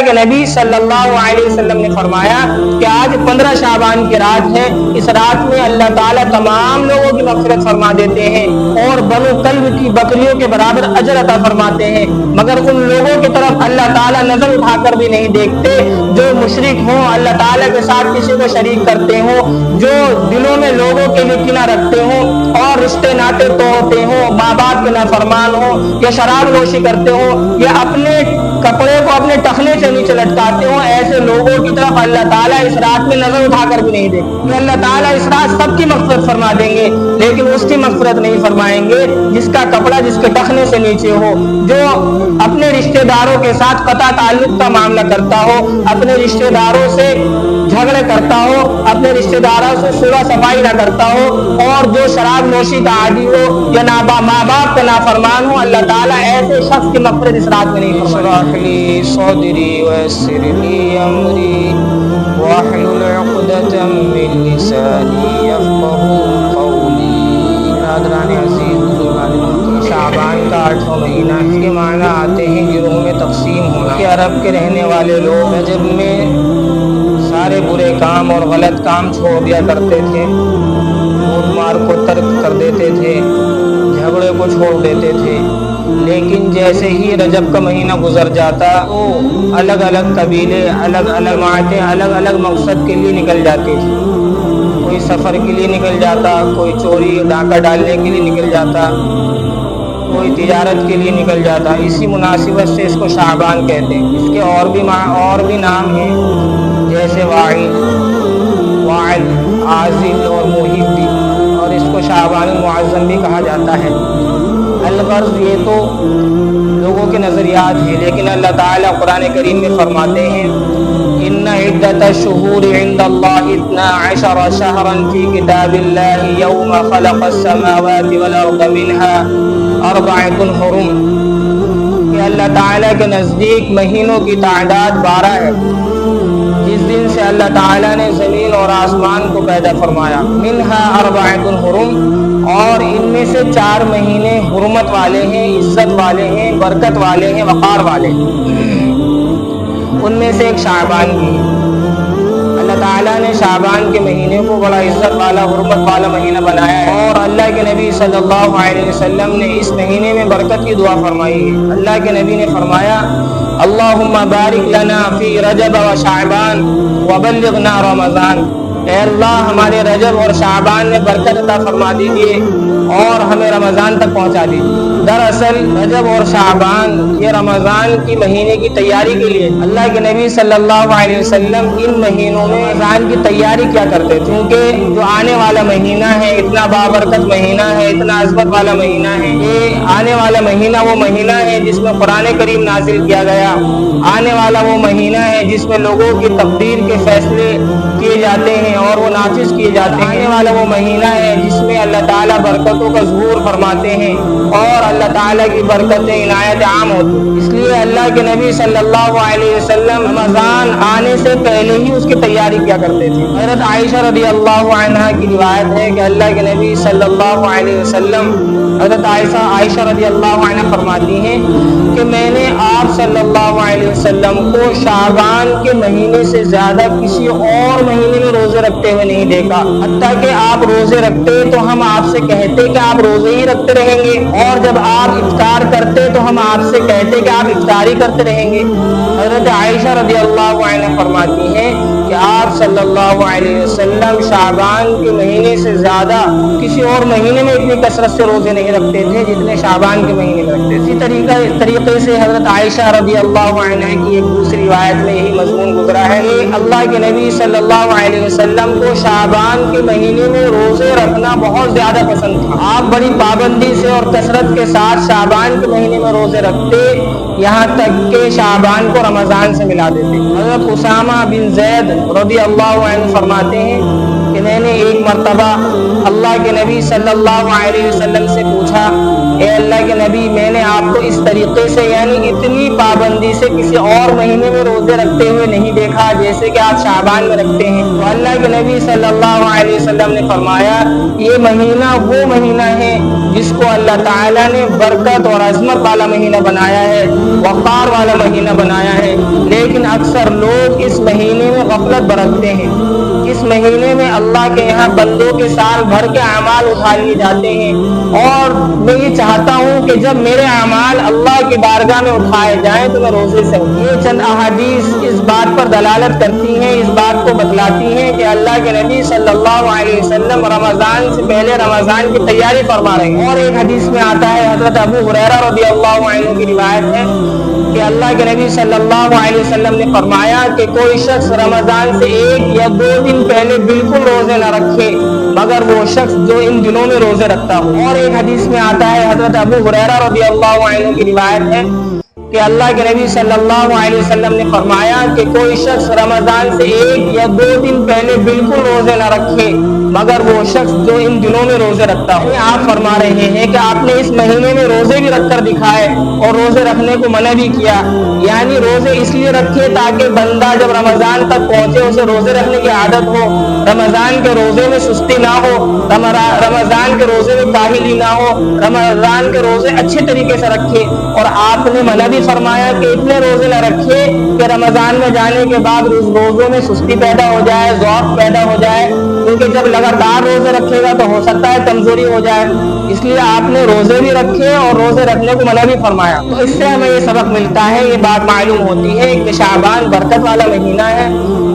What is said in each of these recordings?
کے نبی صلی اللہ علیہ وسلم نے فرمایا کہ آج 15 شعبان کی رات ہے، اس رات میں اللہ تعالیٰ تمام لوگوں کی مغفرت فرما دیتے ہیں اور بنو کلب کی بکریوں کے برابر اجر عطا فرماتے ہیں، مگر ان لوگوں کی طرف اللہ تعالیٰ نظر اٹھا کر بھی نہیں دیکھتے جو مشرک ہوں، اللہ تعالیٰ کے ساتھ کسی کو شریک کرتے ہوں، جو دلوں میں لوگوں کے لیے کینہ رکھتے ہوں اور رشتے ناطے توڑتے ہوں، ماں باپ کے نافرمان ہوں، یا شراب نوشی کرتے ہوں، یا اپنے کپڑے کو اپنے ٹخنے سے نیچے لٹکاتے ہوں، ایسے لوگوں کی طرف اللہ تعالیٰ اس رات میں نظر اٹھا کر بھی نہیں دیکھتے۔ اللہ تعالیٰ اس رات سب کی مغفرت فرما دیں گے، لیکن اس کی مغفرت نہیں فرمائیں گے جس کا کپڑا جس کے ٹخنے سے نیچے ہو، جو اپنے رشتہ داروں کے ساتھ قطع تعلق کا معاملہ کرتا ہو، اپنے رشتہ داروں سے جھگڑے کرتا ہو، اپنے رشتہ داروں سے صلح صفائی نہ کرتا ہو، اور جو شراب نوشی کا عادی ہو یا ماں باپ کا نافرمان ہو، اللہ تعالیٰ ایسے شخص کی مغفرت اس رات میں نہیں فرمائے۔ اشرح لی صدری ویسر لی امری واحلل عقدۃ من لسانی یفقهوا قولی۔ برادران عزیز، بزرگان محترم، شعبان کا 8واں مہینہ، اس کے معنی آتے ہیں گروہوں میں تقسیم ہونا۔ کہ عرب کے رہنے والے لوگ رجب میں سارے برے کام اور غلط کام چھوڑ دیا کرتے تھے، لوٹ مار کو ترک کر دیتے تھے، جھگڑے کو چھوڑ دیتے تھے، لیکن جیسے ہی رجب کا مہینہ گزر جاتا تو الگ الگ قبیلے، الگ الگ جماعتیں الگ الگ مقصد کے لیے نکل جاتی تھی۔ کوئی سفر کے لیے نکل جاتا، کوئی چوری ڈاکہ ڈالنے کے لیے نکل جاتا، کوئی تجارت کے لیے نکل جاتا۔ اسی مناسبت سے اس کو شعبان کہتے ہیں۔ اس کے اور بھی نام ہیں، جیسے واعل، عازل اور محب بھی، اور اس کو شعبان المعظم بھی کہا جاتا ہے۔ الغرض یہ تو لوگوں کے نظریات ہیں، لیکن اللہ تعالیٰ قرآن کریم میں فرماتے ہیں ان عدۃ الشہور عند اللہ 12 شہرا فی کتاب اللہ یوم خلق السماوات والارض منها 4 حرم، کہ اللہ تعالیٰ کے نزدیک مہینوں کی تعداد 12 ہے، جس دن سے اللہ تعالیٰ نے زمین اور آسمان کو پیدا فرمایا۔ منها 4 حرم، اور ان میں سے 4 مہینے حرمت والے ہیں، عزت والے ہیں، برکت والے ہیں، وقار والے ہیں۔ ان میں سے ایک شعبان کی ہے۔ اللہ تعالیٰ نے شعبان کے مہینے کو بڑا عزت والا، حرمت والا مہینہ بنایا ہے، اور اللہ کے نبی صلی اللہ علیہ وسلم نے اس مہینے میں برکت کی دعا فرمائی ہے۔ اللہ کے نبی نے فرمایا اللہم بارک لنا فی رجب و شعبان وبلغنا رمضان، اے اللہ ہمارے رجب اور شعبان میں برکت عطا فرما دیجیے اور ہمیں رمضان تک پہنچا دیجیے۔ دراصل رجب اور شعبان یہ رمضان کی مہینے کی تیاری کے لیے اللہ کے نبی صلی اللہ علیہ وسلم ان مہینوں میں رمضان کی تیاری کیا کرتے تھے، کیونکہ جو آنے والا مہینہ ہے اتنا بابرکت مہینہ ہے، اتنا عظمت والا مہینہ ہے، یہ آنے والا مہینہ وہ مہینہ ہے جس میں قرآن کریم نازل کیا گیا، آنے والا وہ مہینہ ہے جس میں لوگوں کی تقدیر کے فیصلے کیے جاتے ہیں اور وہ نافذ کیے جاتے ہیں، آنے والا وہ مہینہ ہے جس میں اللہ تعالیٰ برکتوں کا ظہور فرماتے ہیں اور اللہ تعالیٰ کی برکتیں عنایت عام ہوتی ہیں۔ اس لیے اللہ کے نبی صلی اللہ علیہ وسلم رمضان آنے سے پہلے ہی اس کی تیاری کیا کرتے تھے۔ حضرت عائشہ رضی اللہ عنہا کی روایت ہے کہ اللہ کے نبی صلی اللہ علیہ وسلم، حضرت عائشہ رضی اللہ عنہا فرماتی ہیں کہ میں نے آپ صلی اللہ علیہ وسلم کو شعبان کے مہینے سے زیادہ کسی اور مہینے میں روزے رکھتے ہوئے نہیں دیکھا، حتیٰ کہ آپ روزے رکھتے تو ہم آپ سے کہتے کہ آپ روزے ہی رکھتے رہیں گے، اور جب آپ افطار کرتے تو ہم آپ سے کہتے کہ آپ افطاری کرتے رہیں گے۔ حضرت عائشہ رضی اللہ عنہ فرماتی ہیں کہ آپ صلی اللہ علیہ وسلم شعبان کے مہینے سے زیادہ کسی اور مہینے میں اتنی کثرت سے روزے نہیں رکھتے تھے جتنے شعبان کے مہینے میں رکھتے تھے۔ اسی طریقے سے حضرت عائشہ رضی اللہ عنہ کی ایک دوسری روایت میں یہی مضمون گزرا ہے کہ اللہ کے نبی صلی اللہ علیہ وسلم کو شعبان کے مہینے میں روزے رکھنا بہت زیادہ پسند تھا۔ آپ بڑی پابندی سے اور کثرت کے ساتھ شعبان کے مہینے میں روزے رکھتے، یہاں تک کہ شعبان کو رمضان سے ملا دیتے۔ حضرت اسامہ بن زید رضی اللہ عنہ فرماتے ہیں کہ میں نے ایک مرتبہ اللہ کے نبی صلی اللہ علیہ وسلم سے پوچھا، اے اللہ کے نبی، میں نے آپ کو اس طریقے سے یعنی اتنی پابندی سے کسی اور مہینے میں روزے رکھتے ہوئے نہیں دیکھا جیسے کہ آپ شعبان میں رکھتے ہیں۔ تو اللہ کے نبی صلی اللہ علیہ وسلم نے فرمایا، یہ مہینہ وہ مہینہ ہے جس کو اللہ تعالیٰ نے برکت اور عظمت والا مہینہ بنایا ہے، وقار والا مہینہ بنایا ہے، لیکن اکثر لوگ اس مہینے میں غفلت برتتے ہیں۔ اس مہینے میں اللہ کے یہاں بندوں کے سال بھر کے اعمال اٹھا لیے جاتے ہیں، اور میں یہ چاہتا ہوں کہ جب میرے اعمال اللہ کی بارگاہ میں اٹھائے جائیں تو میں روزے سے ہوں۔ یہ چند احادیث اس بات پر دلالت کرتی ہیں، اس بات کو بتلاتی ہیں کہ اللہ کے نبی صلی اللہ علیہ وسلم رمضان سے پہلے رمضان کی تیاری فرما رہے ہیں۔ اور ایک حدیث میں آتا ہے، حضرت ابو ہریرہ رضی اللہ عنہ کی روایت ہے کہ اللہ کے نبی صلی اللہ علیہ وسلم نے فرمایا کہ کوئی شخص رمضان سے 1 یا 2 دن پہلے بالکل روزے نہ رکھے مگر وہ شخص جو ان دنوں میں روزے رکھتا ہو۔ اور ایک حدیث میں آتا ہے، حضرت ابو ہریرہ رضی اللہ عنہ کی روایت ہے کہ اللہ کے نبی صلی اللہ علیہ وسلم نے فرمایا کہ کوئی شخص رمضان سے 1 یا 2 دن پہلے بالکل روزے نہ رکھے مگر وہ شخص جو ان دنوں میں روزے رکھتا ہو۔ آپ فرما رہے ہیں کہ آپ نے اس مہینے میں روزے بھی رکھ کر دکھائے اور روزے رکھنے کو منع بھی کیا، یعنی روزے اس لیے رکھے تاکہ بندہ جب رمضان تک پہنچے اسے روزے رکھنے کی عادت ہو، رمضان کے روزے میں سستی نہ ہو، رمضان کے روزے میں کاہلی نہ ہو، رمضان کے روزے اچھے طریقے سے رکھے۔ اور آپ نے منع بھی فرمایا کہ اتنے روزے نہ رکھے کہ رمضان میں جانے کے بعد اس روزوں میں سستی پیدا ہو جائے، ضعف پیدا ہو جائے، کیونکہ جب لگاتار روزے رکھے گا تو ہو سکتا ہے کمزوری ہو جائے۔ اس لیے آپ نے روزے بھی رکھے اور روزے رکھنے کو منع بھی فرمایا۔ تو اس سے ہمیں یہ سبق ملتا ہے، یہ بات معلوم ہوتی ہے کہ شعبان برکت والا مہینہ ہے،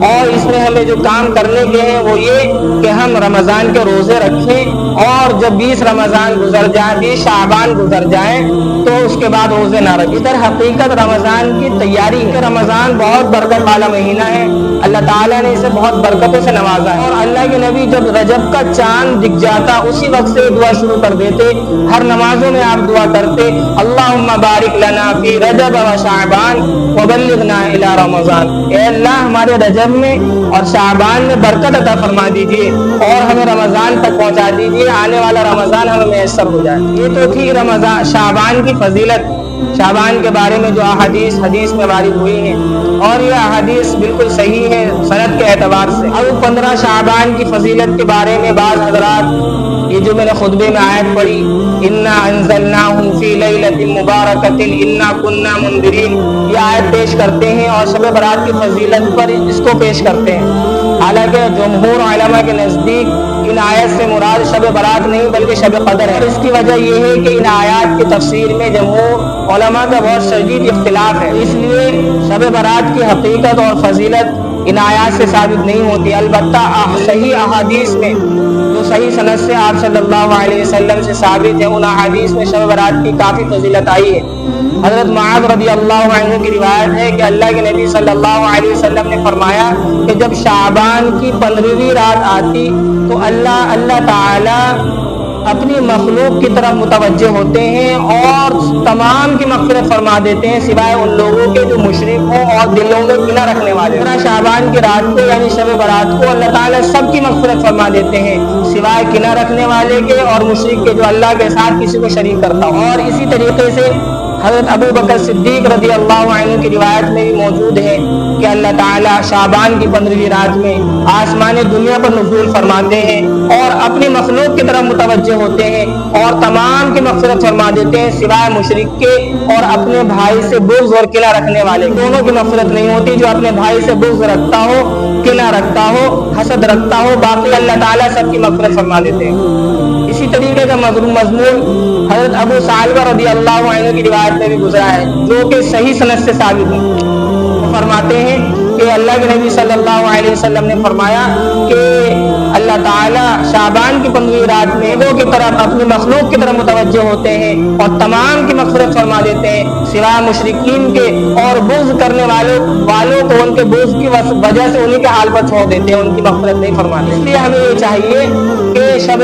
اور اس میں ہمیں جو کام کرنے کے ہیں وہ یہ کہ ہم رمضان کے روزے رکھیں، اور جب 20 رمضان گزر جائیں، 20 شعبان گزر جائیں تو اس کے بعد روزے نہ رکھیں۔ ادھر حقیقت رمضان کی تیاری ہے۔ رمضان بہت برکت والا مہینہ ہے، اللہ تعالیٰ نے اسے بہت برکتوں سے نوازا ہے، اور اللہ کے نبی جب رجب کا چاند دکھ جاتا اسی وقت سے دعا شروع کر دیتے۔ ہر نمازوں میں آپ دعا کرتے، اللہم بارک لنا فی رجب و شعبان وبلغنا الی رمضان، اے اللہ ہمارے رجب میں اور شعبان میں برکت عطا فرما دیجئے اور ہمیں رمضان تک پہنچا دیجئے، آنے والا رمضان ہمیں میسر ہو جائے۔ یہ تو تھی رمضان شعبان کی فضیلت، شعبان کے بارے میں جو حدیث میں وارد ہوئی ہیں، اور یہ احادیث بالکل صحیح ہے سند کے اعتبار سے۔ اب 15 شعبان کی فضیلت کے بارے میں بعض حضرات، یہ جو میں نے خطبے میں آیت پڑھی، انا انزلناہ فی لیلۃ مبارکۃ انا کنا منذرین، یہ آیت پیش کرتے ہیں اور شب برات کی فضیلت پر اس کو پیش کرتے ہیں۔ حالانکہ جمہور علماء کے نزدیک ان آیت سے مراد شب برات نہیں بلکہ شب قدر ہے۔ اس کی وجہ یہ ہے کہ ان آیات کی تفسیر میں جمہور علماء کا بہت شدید اختلاف ہے، اس لیے شب برات کی حقیقت اور فضیلت ان آیات سے ثابت نہیں ہوتی۔ البتہ صحیح احادیث میں جو صحیح سند سے آپ صلی اللہ علیہ وسلم سے ثابت ہے، ان احادیث میں شب برات کی کافی فضیلت آئی ہے۔ حضرت معاذ رضی اللہ عنہ کی روایت ہے کہ اللہ کے نبی صلی اللہ علیہ وسلم نے فرمایا کہ جب شعبان کی 15ویں رات آتی تو اللہ تعالی اپنی مخلوق کی طرف متوجہ ہوتے ہیں اور تمام کی مغفرت فرما دیتے ہیں سوائے ان لوگوں کے جو مشرک ہوں اور دلوں میں کینہ رکھنے والے۔ شعبان کی رات کو یعنی شب برات کو اللہ تعالیٰ سب کی مغفرت فرما دیتے ہیں سوائے کینہ رکھنے والے کے اور مشرک کے جو اللہ کے ساتھ کسی کو شریک کرتا ہو۔ اور اسی طریقے سے حضرت ابو بکر صدیق رضی اللہ عنہ کی روایت میں بھی موجود ہے کہ اللہ تعالیٰ شعبان کی 15ویں رات میں آسمان دنیا پر نزول فرماتے ہیں اور اپنی مخلوق کی طرف متوجہ ہوتے ہیں اور تمام کی مغفرت فرما دیتے ہیں سوائے مشرک کے اور اپنے بھائی سے بغض اور کینہ رکھنے والے، دونوں کی مغفرت نہیں ہوتی۔ جو اپنے بھائی سے بغض رکھتا ہو، کینہ رکھتا ہو، حسد رکھتا ہو، باقی اللہ تعالیٰ سب کی مغفرت فرما دیتے ہیں۔ اسی طریقے کا مضمون حضرت ابو ثعلبہ رضی اللہ عنہ کی روایت میں بھی گزرا ہے جو کہ صحیح سند سے ثابت ہے۔ وہ فرماتے ہیں کہ اللہ کے نبی صلی اللہ علیہ وسلم نے فرمایا کہ اللہ تعالیٰ شعبان کی 15ویں رات میں لوگوں کی طرف اپنی مخلوق کی طرف متوجہ ہوتے ہیں اور تمام کی مغفرت فرما دیتے ہیں سوائے مشرکین کے، اور بغض کرنے والوں کو ان کے بغض کی وجہ سے انہیں کے حال پر چھوڑ دیتے ہیں، ان کی مغفرت نہیں فرماتے۔ اس لیے ہمیں یہ چاہیے کہ شب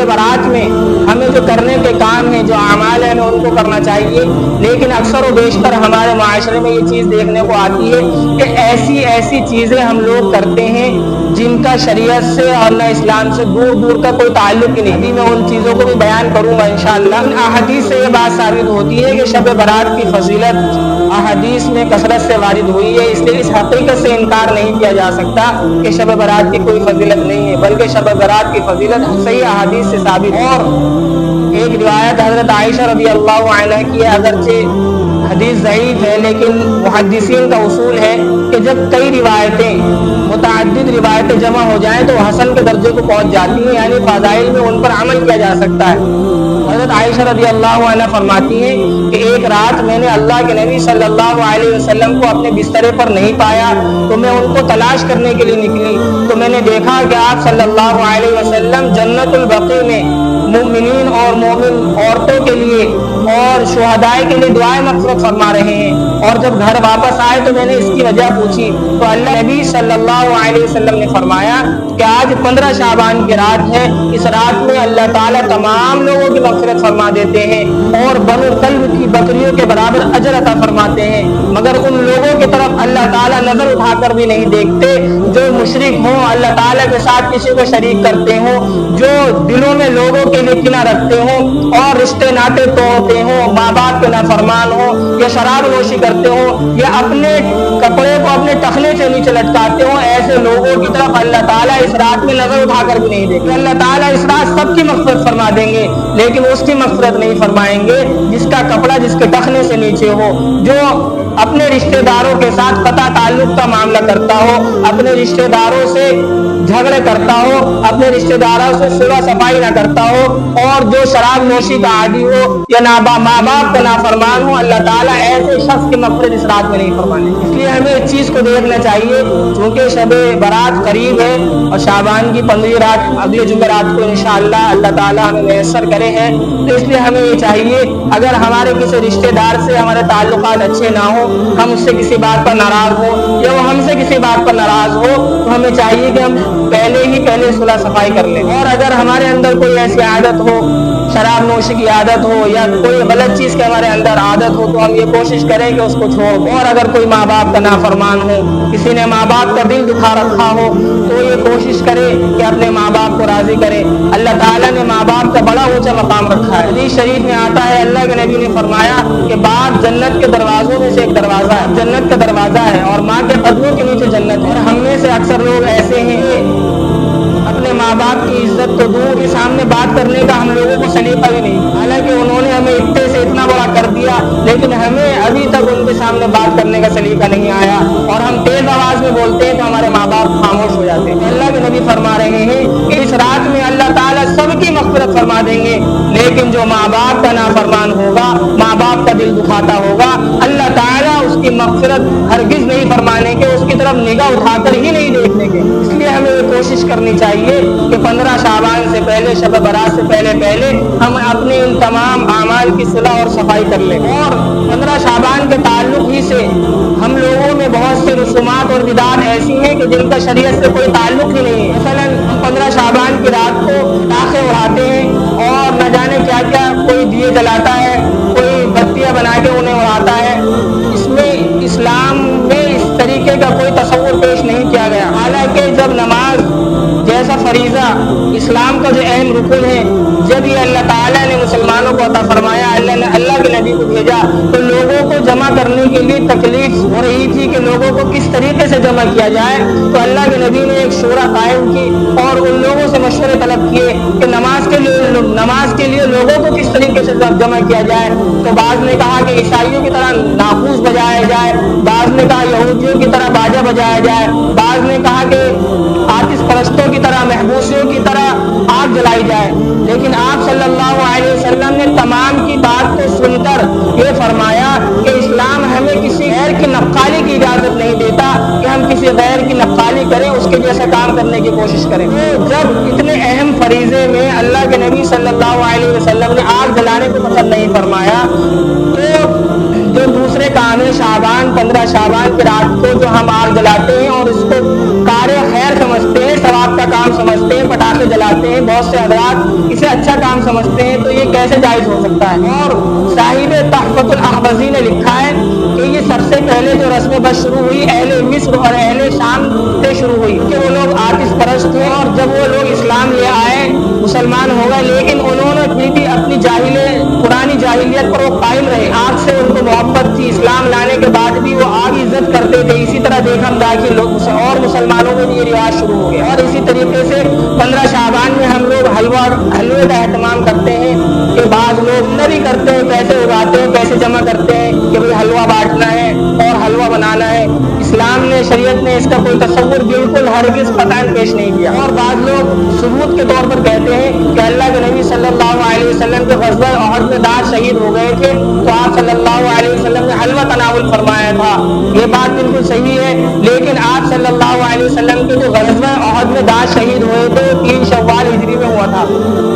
برات میں ہمیں جو کرنے کے کام ہیں، جو اعمال ہیں، ان کو کرنا چاہیے، لیکن اکثر و بیشتر ہمارے معاشرے میں یہ چیز دیکھنے کو آتی ہے کہ ایسی چیزیں ہم لوگ کرتے ہیں جن کا شریعت سے اور نہ اسلام سے دور دور کا کوئی تعلق ہی نہیں. ابھی میں ان چیزوں کو بھی بیان کروں گا انشاءاللہ. احادیث سے یہ بات ثابت ہوتی ہے کہ شب برات کی فضیلت احادیث میں کثرت سے وارد ہوئی ہے، اس لیے اس حقیقت سے انکار نہیں کیا جا سکتا کہ شب برات کی کوئی فضیلت نہیں ہے، بلکہ شب برات کی فضیلت صحیح احادیث سے ثابت ہے. اور ایک روایت حضرت عائشہ رضی اللہ عنہا کی ہے، اگرچہ حدیث ضعیف ہے لیکن محدثین کا اصول ہے کہ جب کئی روایتیں متعدد روایتیں جمع ہو جائیں تو حسن کے درجے کو پہنچ جاتی ہیں، یعنی فضائل میں ان پر عمل کیا جا سکتا ہے. حضرت عائشہ رضی اللہ عنہ فرماتی ہیں کہ ایک رات میں نے اللہ کے نبی صلی اللہ علیہ وسلم کو اپنے بسترے پر نہیں پایا تو میں ان کو تلاش کرنے کے لیے نکلی تو میں نے دیکھا کہ آپ صلی اللہ علیہ وسلم جنت البقیع میں مومنین اور مومن عورتوں کے لیے اور شہداء کے لیے دعائیں مغفرت فرما رہے ہیں. اور جب گھر واپس آئے تو میں نے اس کی وجہ پوچھی تو اللہ نبی صلی اللہ علیہ وسلم نے فرمایا کہ آج 15 شعبان کی رات ہے، اس رات میں اللہ تعالیٰ تمام لوگوں کی مغفرت فرما دیتے ہیں اور بنو کلب کی بکریوں کے برابر اجر عطا فرماتے ہیں، مگر ان لوگوں کی طرف اللہ تعالیٰ نظر اٹھا کر بھی نہیں دیکھتے جو مشرک ہوں، اللہ تعالیٰ کے ساتھ کسی کو شریک کرتے ہوں، جو دلوں میں لوگوں کے لیے کینہ رکھتے ہوں اور رشتے ناطے توڑتے ہوں، ماں باپ کے نافرمان ہوں یا شراب نوشی کرتے ہوں یا اپنے کپڑے کو اپنے ٹخنے سے نیچے لٹکاتے ہوں، ایسے لوگوں کی طرف اللہ تعالیٰ اس رات میں نظر اٹھا کر بھی نہیں دیکھتے. اللہ تعالیٰ اس رات سب کی مغفرت فرما دیں گے لیکن اس کی مغفرت نہیں فرمائیں گے جس کا کپڑا جس کے ٹخنے سے نیچے ہو، جو اپنے رشتہ داروں کے ساتھ قطع تعلق کا معاملہ کرتا ہو، اپنے رشتہ داروں سے جھگڑے کرتا ہو، اپنے رشتہ داروں سے صلح صفائی نہ کرتا ہو اور جو شراب نوشی کا عادی ہو یا ماں باپ کا نافرمان ہو، اللہ تعالیٰ ایسے شخص کی مغفرت اس رات میں نہیں فرمانے. اس لیے ہمیں اس چیز کو دیکھنا چاہیے چونکہ شب برات قریب ہے اور شعبان کی 15 رات اگلے جمعرات کو انشاءاللہ اللہ تعالیٰ ہمیں میسر کرے ہیں، تو اس لیے ہمیں یہ چاہیے اگر ہمارے کسی رشتہ دار سے ہمارے تعلقات اچھے نہ ہوں، ہم اس سے کسی بات پر ناراض ہوں یا وہ ہم سے کسی بات پر ناراض ہو تو ہمیں چاہیے کہ ہم پہلے صلح صفائی کر لیں. اور اگر ہمارے اندر کوئی ایسی عادت ہو، شراب نوشی کی عادت ہو یا کوئی غلط چیز کے ہمارے اندر عادت ہو تو ہم یہ کوشش کریں کہ اس کو چھوڑ دیں. اور اگر کوئی ماں باپ کا نافرمان ہو، کسی نے ماں باپ کا دل دکھا رکھا ہو تو یہ کوشش کرے کہ اپنے ماں باپ کو راضی کرے. اللہ تعالیٰ نے ماں باپ کا بڑا اونچا مقام رکھا ہے. حدیث شریف میں آتا ہے اللہ کے نبی نے فرمایا کہ باپ جنت کے دروازوں میں سے ایک دروازہ ہے، جنت کا دروازہ ہے اور ماں کے قدموں کے نیچے جنت ہے. اور ہم میں سے اکثر لوگ ایسے ہیں اپنے ماں باپ کی عزت تو دور کے سامنے بات کرنے کا ہم لوگوں کو سلیقہ بھی نہیں، حالانکہ انہوں نے ہمیں اتنے سے اتنا بڑا کر دیا لیکن ہمیں ابھی تک ان کے سامنے بات کرنے کا سلیقہ نہیں آیا اور ہم تیز آواز میں بولتے ہیں تو ہمارے ماں باپ خاموش ہو جاتے ہیں. اللہ کے نبی فرما رہے ہیں کہ اس رات میں اللہ تعالیٰ سب کی مغفرت فرما دیں گے لیکن جو ماں باپ کا نافرمان ہوگا، ماں باپ کا دل دکھاتا ہوگا، اللہ تعالیٰ اس کی مغفرت ہرگز نہیں فرمانے کے، اس کی طرف نگاہ اٹھا کر ہی نہیں دیکھنے کے. اس لیے ہمیں یہ کوشش کرنی چاہیے کہ 15 شعبان سے پہلے، شب برات سے پہلے ہم اپنے ان تمام اعمال کی صلح اور صفائی کر لیں. اور 15 شعبان کے تعلق ہی سے ہم لوگوں میں بہت سے رسومات اور بدعات ایسی ہیں کہ جن کا شریعت سے کوئی تعلق ہی نہیں ہے. مثلا ہم 15 شعبان کی رات کو پٹاخے اڑاتے ہیں اور نہ جانے کیا کیا، کوئی دیے جلاتا ہے، کوئی بتیاں بنا کے انہیں اڑاتا ہے. اس میں اسلام میں اس طریقے کا کوئی تصور پیش نہیں کیا گیا، حالانکہ جب نماز جیسا فریضہ اسلام کا جو اہم رکن ہے، جب یہ اللہ تعالیٰ نے مسلمانوں کو عطا فرمایا، اللہ نے اللہ کے نبی کو بھیجا تو لوگوں کو جمع کرنے کے لیے تکلیف ہو رہی تھی کہ لوگوں کو کس طریقے سے جمع کیا جائے. تو اللہ کے نبی نے ایک شورا قائم کی اور ان لوگوں سے مشورے طلب کیے کہ نماز کے لیے لوگوں کو کس طریقے سے جمع کیا جائے. تو بعض نے کہا کہ عیسائیوں کی طرح ناقوس بجایا جائے، بعض نے کہا یہودیوں کی طرح باجا بجایا جائے، بعض نے کہا کہ آتش پرستوں کی طرح، محبوسیوں کی طرح آگ جلائی جائے. لیکن آپ صلی اللہ علیہ وسلم نے تمام کی بات کو سن کر یہ فرمایا کہ اسلام ہمیں کسی غیر کی نقالی کی اجازت نہیں دیتا کہ ہم کسی غیر کی نقالی کریں، اس کے جیسا کام کرنے کی کوشش کریں. جب اتنے اہم فریضے میں اللہ کے نبی صلی اللہ علیہ وسلم نے آگ جلانے کو پسند نہیں فرمایا تو جو دوسرے کام ہے شعبان 15 شعبان کی رات کو جو ہم آگ جلاتے ہیں اور اس کو کار خیر سمجھتے ہیں، ثواب کا کام سمجھتے ہیں، پٹاخے جلاتے ہیں، بہت سے حضرات اسے اچھا کام سمجھتے ہیں، تو یہ کیسے جائز ہو سکتا ہے. اور صاحب تحفۃ الاحوذی نے لکھا ہے کہ یہ سب سے پہلے جو رسم بس شروع ہوئی اہل مصر اور اہل شام سے شروع ہوئی کہ وہ لوگ آتش تھے اور جب وہ لوگ اسلام لے آئے مسلمان ہو گئے، لیکن انہوں نے پھر بھی اپنی پرانی جاہلیت پر وہ قائم رہے۔ آگ سے ان کو محبت تھی، اسلام لانے کے بعد بھی وہ آگ عزت کرتے تھے۔ اسی طرح دیکھا داخل اور مسلمانوں میں بھی یہ رواج شروع ہو گیا۔ اور اسی طریقے سے 15 شعبان میں ہم لوگ حلوے کا اہتمام کرتے ہیں کہ بعض لوگ نہ بھی کرتے ہیں، پیسے اگاتے ہیں، پیسے جمع کرتے ہیں کہ بھئی حلوہ بانٹنا ہے اور حلوہ بنانا ہے۔ اسلام نے، شریعت نے اس کا کوئی تصور بالکل ہرگز قطعاً پیش نہیں کیا۔ اور بعض لوگ ثبوت کے طور پر کہتے ہیں کہ اللہ کے نبی صلی اللہ علیہ وسلم کے غزوہ احد میں 10 شہید ہو گئے تھے تو آپ صلی اللہ علیہ وسلم نے حلوہ تناول فرمایا تھا۔ یہ بات بالکل صحیح ہے، لیکن آپ صلی اللہ علیہ وسلم کے جو غزوہ احد میں 10 شہید ہوئے تھے 3 شوال ہجری میں ہوا تھا،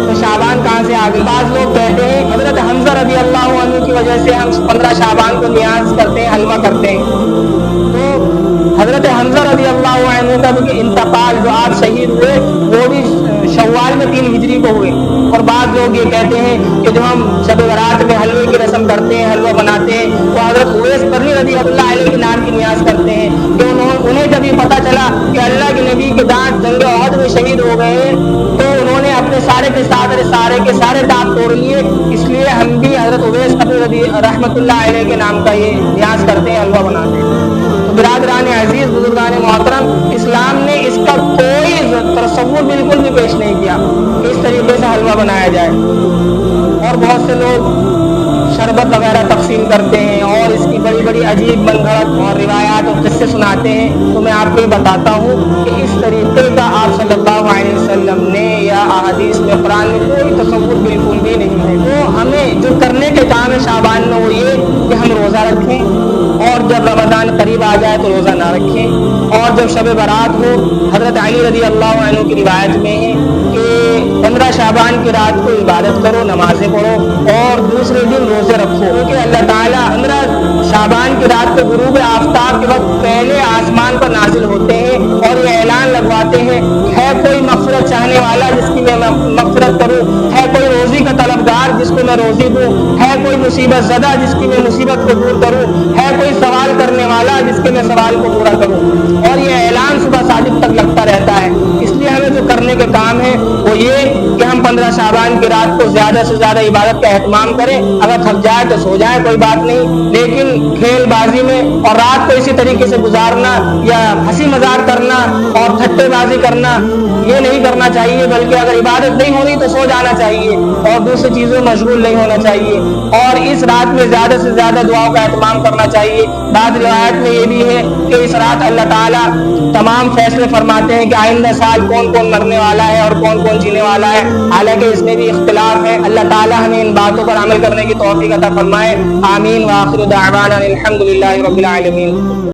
تو شعبان کہاں سے آ گئی؟ بعض لوگ کہتے ہیں حضرت حمزہ رضی اللہ عنہ کی وجہ سے ہم 15 شعبان کو نیاز کرتے ہیں، حلوہ کرتے ہیں۔ تو حضرت حمزہ رضی اللہ عنہ کا بھی انتقال، جو آپ شہید ہوئے، وہ بھی شوال میں 3 ہجری کو ہوئے۔ اور بعض لوگ یہ کہتے ہیں کہ جو ہم شب برات میں حلوے کی رسم کرتے ہیں، حلوہ بناتے ہیں، وہ حضرت اویس قرنی رضی اللہ علیہ کے نام کی نیاز کرتے ہیں کہ انہیں جب یہ پتہ چلا کہ اللہ کے نبی کے دانت جنگ احد میں شہید ہو گئے ہیں تو انہوں نے اپنے سارے کے سارے دانت توڑ لیے۔ اس لیے ہم بھی حضرت اویس قرنی رحمۃ اللہ علیہ کے نام کا یہ نیاز کرتے ہیں، حلوہ بناتے ہیں۔ تو برادران عزیز، بزرگان محترم، اسلام نے اس کا کوئی تصور بالکل بھی پیش نہیں کیا کہ اس طریقے سے حلوہ بنایا جائے۔ اور بہت سے لوگ شربت وغیرہ تقسیم کرتے ہیں اور اس کی بڑی بڑی عجیب من گھڑت اور روایات اور قصے سناتے ہیں۔ تو میں آپ کو یہ بتاتا ہوں کہ اس طریقے کا آپ صلی اللہ علیہ وسلم نے یا احادیث میں، قرآن میں کوئی تصور بالکل بھی نہیں ہے۔ تو ہمیں جو کرنے کے کام ہے شعبان میں وہ یہ کہ ہم روزہ رکھیں، اور جب رمضان قریب آ جائے تو روزہ نہ رکھیں، اور جب شب برات ہو، حضرت علی رضی اللہ عنہ کی روایت میں ہے کہ 15 شعبان کی رات کو عبادت کرو، نمازیں پڑھو اور دوسرے دن روزے رکھو، کیونکہ اللہ تعالیٰ 15 شعبان کی رات کو غروب آفتاب کے وقت پہلے آسمان پر نازل ہوتے ہیں اور یہ اعلان لگواتے ہیں، ہے کوئی مغفرت چاہنے والا جس کی میں مغفرت کروں، ہے کوئی روزی کا طلبگار جس کو میں روزی دوں، ہے کوئی مصیبت زدہ جس کی میں مصیبت کو دور کروں، ہے کوئی سوال کرنے والا جس کے میں سوال کو پورا کروں۔ اور یہ اعلان صبح صادق تک لگتا رہتا ہے۔ اس لیے ہمیں جو کرنے کے کام ہے وہ یہ کہ ہم 15 شعبان کی رات کو زیادہ سے زیادہ عبادت کا اہتمام کریں۔ اگر تھک جائے تو سو جائے، کوئی بات نہیں، لیکن کھیل بازی میں اور رات کو اسی طریقے سے گزارنا یا ہنسی مذاق کرنا اور تھٹے بازی کرنا یہ نہیں کرنا چاہیے، بلکہ اگر عبادت نہیں ہونی تو سو جانا چاہیے اور دوسری چیزوں میں مشغول نہیں ہونا چاہیے۔ اور اس رات میں زیادہ سے زیادہ دعاؤں کا اہتمام کرنا چاہیے۔ بعض روایت میں یہ بھی ہے کہ اس رات اللہ تعالیٰ تمام فیصلے فرماتے ہیں کہ آئندہ سال کون کون مرنے والا ہے اور کون کون جینے والا ہے، حالانکہ اس میں بھی اختلاف ہے۔ اللہ تعالیٰ ہمیں ان باتوں پر عمل کرنے کی توفیق عطا فرمائے۔ آمین۔ وآخر دعوانا الحمدللہ رب العالمین۔